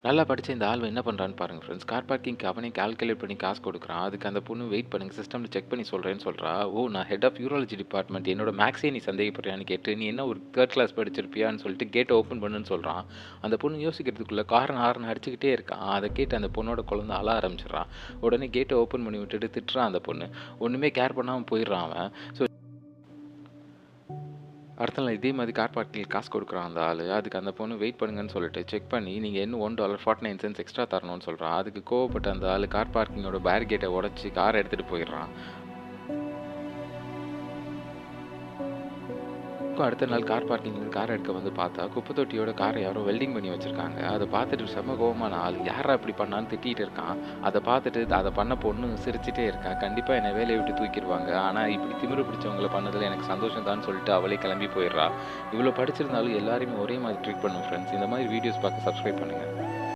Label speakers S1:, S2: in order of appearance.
S1: நல்லா படிச்ச இந்த ஆள் என்ன பண்றான்னு பாருங்க ஃப்ரெண்ட்ஸ். கார் பார்க்கிங்க்கு அவனே கால்குலேட் பண்ணி காசு குடுக்குறான். அதுக்கு அந்த பொண்ணு வெயிட் பண்ணுங்க சிஸ்டம்ல செக் பண்ணி சொல்றேன்னு சொல்றா. ஓ! நான் ஹெட் ஆஃப் யூராலஜி டிபார்ட்மெண்ட். என்னோட மேக்ஸே நீ சந்தேகப்படுறியான்னு கேட்டு, நீ என்ன ஒரு 3 கிளாஸ் படிச்சிருப்பியான்னு சொல்லிட்டு கேட்ட ஓப்பன் பண்ணுன்னு சொல்றான். அந்த பொண்ணு யோசிக்கிறதுக்குள்ள ஹாரன் அடிச்சுக்கிட்டே இருக்கான். அத கேட்டு அந்த பொண்ணோட குழந்தை அழ ஆரம்பிச்சுடுறா. உடனே கேட்ட ஓப்பன் பண்ணி விட்டுட்டு திட்டுறான் அந்த பொண்ணு. ஒண்ணுமே கேர் பண்ணாம போயிடுறான் அவன். அடுத்த நாள் இதே மாதிரி கார் பார்க்கிங்ல காசு குடுக்குறான் அந்த ஆளு. அதுக்கு அந்த பொண்ணு வெயிட் பண்ணுங்கன்னு சொல்லிட்டு செக் பண்ணி, நீங்க இன்னும் $1.49 எக்ஸ்ட்ரா தரணும்னு சொல்றா. அதுக்கு கோவப்பட்ட அந்த ஆளு கார் பார்க்கிங்கோட பேரிகேட்ட உடைச்சு கார எடுத்துட்டு போயிடுறான். அடுத்த நாள் கார் பார்க்கிங்லேருந்து கார் எடுக்க வந்து பார்த்தா, குப்பை தொட்டியோட காரை யாரோ வெல்டிங் பண்ணி வச்சிருக்காங்க. அத பார்த்துட்டு செம்ம கோவமான ஆள், யார்றா இப்படி பண்ணான்னு திட்டிட்டு இருக்கான். அத பார்த்துட்டு அத பண்ண பொண்ணு சிரிச்சுட்டே இருக்கா. கண்டிப்பா என்ன வேலைய விட்டு தூக்கிருவாங்க. ஆனா இப்படி திமிரு பிடிச்சவங்கள பண்ணதுல எனக்கு சந்தோஷம் தான்னு சொல்லிட்டு அவளே கிளம்பி போயிடுறா. இவ்வளோ படிச்சிருந்தாலும் எல்லாரையுமே ஒரே மாதிரி ட்ரீட் பண்ணும் ஃப்ரெண்ட்ஸ். இந்த மாதிரி வீடியோஸ் பார்க்க சப்ஸ்கிரைப் பண்ணுங்க.